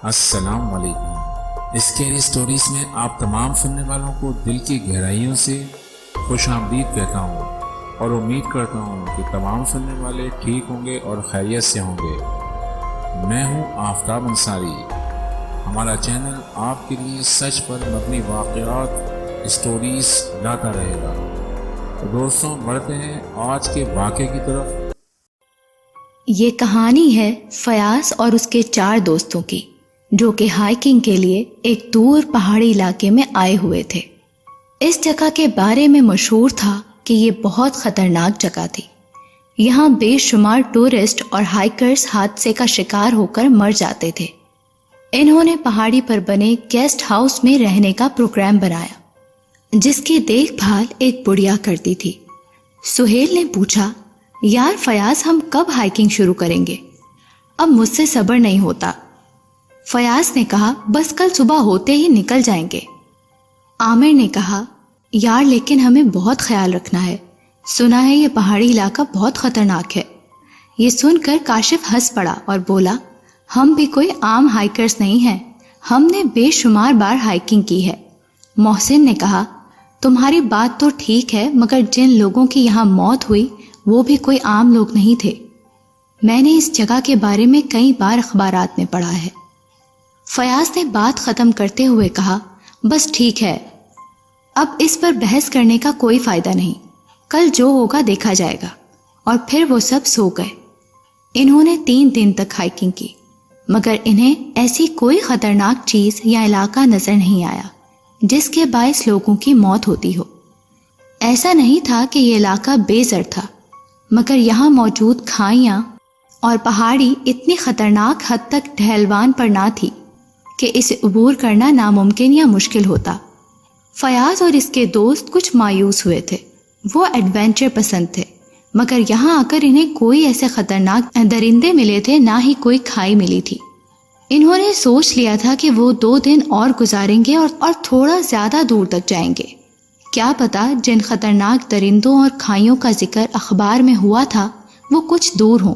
السلام علیکم۔ Scary stories میں آپ تمام سننے والوں کو دل کی گہرائیوں سے خوش آمدید کہتا ہوں اور امید کرتا ہوں کہ تمام سننے والے ٹھیک ہوں گے اور خیریت سے ہوں گے۔ میں ہوں آفتاب انصاری۔ ہمارا چینل آپ کے لیے سچ پر مبنی واقعات سٹوریز لاتا رہے گا۔ تو دوستوں، بڑھتے ہیں آج کے واقعے کی طرف۔ یہ کہانی ہے فیاض اور اس کے 4 دوستوں کی، جو کہ ہائیکنگ کے لیے ایک دور پہاڑی علاقے میں آئے ہوئے تھے۔ اس جگہ کے بارے میں مشہور تھا کہ یہ بہت خطرناک جگہ تھی۔ یہاں بے شمار ٹورسٹ اور ہائیکرز حادثے کا شکار ہو کر مر جاتے تھے۔ انہوں نے پہاڑی پر بنے گیسٹ ہاؤس میں رہنے کا پروگرام بنایا، جس کی دیکھ بھال ایک بڑھیا کرتی تھی۔ سہیل نے پوچھا، یار فیاض، ہم کب ہائیکنگ شروع کریں گے؟ اب مجھ سے صبر نہیں ہوتا۔ فیاض نے کہا، بس کل صبح ہوتے ہی نکل جائیں گے۔ عامر نے کہا، یار لیکن ہمیں بہت خیال رکھنا ہے، سنا ہے یہ پہاڑی علاقہ بہت خطرناک ہے۔ یہ سن کر کاشف ہنس پڑا اور بولا، ہم بھی کوئی عام ہائیکرز نہیں ہیں، ہم نے بے شمار بار ہائیکنگ کی ہے۔ محسن نے کہا، تمہاری بات تو ٹھیک ہے، مگر جن لوگوں کی یہاں موت ہوئی وہ بھی کوئی عام لوگ نہیں تھے۔ میں نے اس جگہ کے بارے میں کئی بار اخبارات میں پڑھا ہے۔ فیاض نے بات ختم کرتے ہوئے کہا، بس ٹھیک ہے، اب اس پر بحث کرنے کا کوئی فائدہ نہیں، کل جو ہوگا دیکھا جائے گا۔ اور پھر وہ سب سو گئے۔ انہوں نے 3 دن تک ہائیکنگ کی، مگر انہیں ایسی کوئی خطرناک چیز یا علاقہ نظر نہیں آیا جس کے باعث لوگوں کی موت ہوتی ہو۔ ایسا نہیں تھا کہ یہ علاقہ بے زر تھا، مگر یہاں موجود کھائیاں اور پہاڑی اتنی خطرناک حد تک ڈھلوان پر نہ تھی کہ اسے عبور کرنا ناممکن یا مشکل ہوتا۔ فیاض اور اس کے دوست کچھ مایوس ہوئے تھے۔ وہ ایڈونچر پسند تھے، مگر یہاں آ کر انہیں کوئی ایسے خطرناک درندے ملے تھے، نہ ہی کوئی کھائی ملی تھی۔ انہوں نے سوچ لیا تھا کہ وہ 2 دن اور گزاریں گے اور تھوڑا زیادہ دور تک جائیں گے۔ کیا پتا جن خطرناک درندوں اور کھائیوں کا ذکر اخبار میں ہوا تھا وہ کچھ دور ہوں۔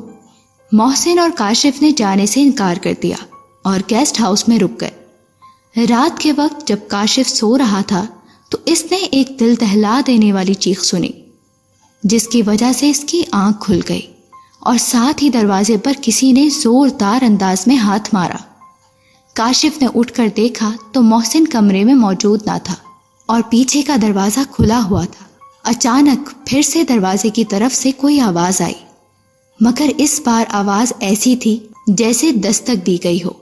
محسن اور کاشف نے جانے سے انکار کر دیا اور گیسٹ ہاؤس میں رک گئے۔ رات کے وقت جب کاشف سو رہا تھا تو اس نے ایک دل دہلا دینے والی چیخ سنی، جس کی وجہ سے اس کی آنکھ کھل گئی اور ساتھ ہی دروازے پر کسی نے زوردار انداز میں ہاتھ مارا۔ کاشف نے اٹھ کر دیکھا تو محسن کمرے میں موجود نہ تھا اور پیچھے کا دروازہ کھلا ہوا تھا۔ اچانک پھر سے دروازے کی طرف سے کوئی آواز آئی، مگر اس بار آواز ایسی تھی جیسے دستک دی گئی ہو۔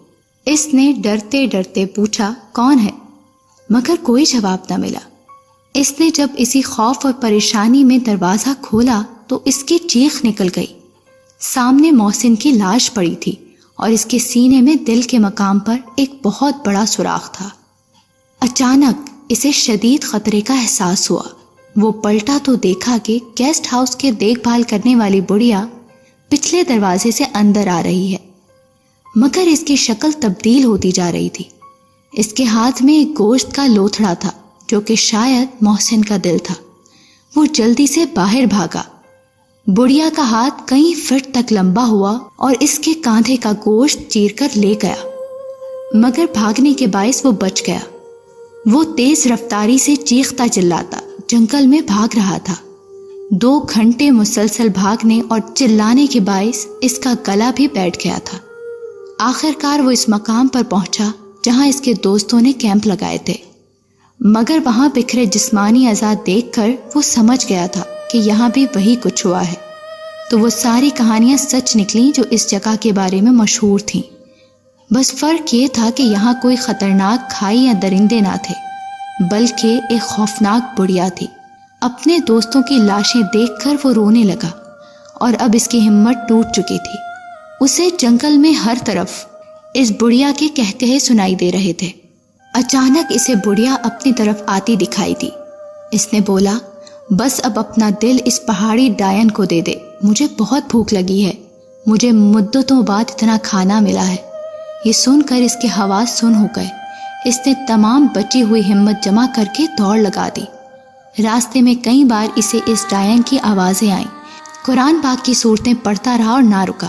اس نے ڈرتے ڈرتے پوچھا، کون ہے؟ مگر کوئی جواب نہ ملا۔ اس نے جب اسی خوف اور پریشانی میں دروازہ کھولا تو اس کی چیخ نکل گئی۔ سامنے محسن کی لاش پڑی تھی اور اس کے سینے میں دل کے مقام پر ایک بہت بڑا سوراخ تھا۔ اچانک اسے شدید خطرے کا احساس ہوا۔ وہ پلٹا تو دیکھا کہ گیسٹ ہاؤس کے دیکھ بھال کرنے والی بڑھیا پچھلے دروازے سے اندر آ رہی ہے، مگر اس کی شکل تبدیل ہوتی جا رہی تھی۔ اس کے ہاتھ میں ایک گوشت کا لوتھڑا تھا جو کہ شاید محسن کا دل تھا۔ وہ جلدی سے باہر بھاگا۔ بڑھیا کا ہاتھ کئی فٹ تک لمبا ہوا اور اس کے کاندھے کا گوشت چیر کر لے گیا، مگر بھاگنے کے باعث وہ بچ گیا۔ وہ تیز رفتاری سے چیختا چلاتا جنگل میں بھاگ رہا تھا۔ 2 گھنٹے مسلسل بھاگنے اور چلانے کے باعث اس کا گلا بھی بیٹھ گیا تھا۔ آخرکار وہ اس مقام پر پہنچا جہاں اس کے دوستوں نے کیمپ لگائے تھے، مگر وہاں بکھرے جسمانی اعضاء دیکھ کر وہ سمجھ گیا تھا کہ یہاں بھی وہی کچھ ہوا ہے۔ تو وہ ساری کہانیاں سچ نکلیں جو اس جگہ کے بارے میں مشہور تھیں، بس فرق یہ تھا کہ یہاں کوئی خطرناک کھائی یا درندے نہ تھے، بلکہ ایک خوفناک بڑھیا تھی۔ اپنے دوستوں کی لاشیں دیکھ کر وہ رونے لگا اور اب اس کی ہمت ٹوٹ چکی تھی۔ اسے جنگل میں ہر طرف اس بڑھیا کے کہتے سنائی دے رہے تھے۔ اچانک اسے بڑھیا اپنی طرف آتی دکھائی دی۔ اس نے بولا، بس اب اپنا دل اس پہاڑی ڈائن کو دے دے، مجھے بہت بھوک لگی ہے، مجھے مدتوں بعد اتنا کھانا ملا ہے۔ یہ سن کر اس کے حواس سن ہو گئے۔ اس نے تمام بچی ہوئی ہمت جمع کر کے دوڑ لگا دی۔ راستے میں کئی بار اسے اس ڈائن کی آوازیں آئیں۔ قرآن پاک کی صورتیں پڑھتا رہا اور نہ رکا۔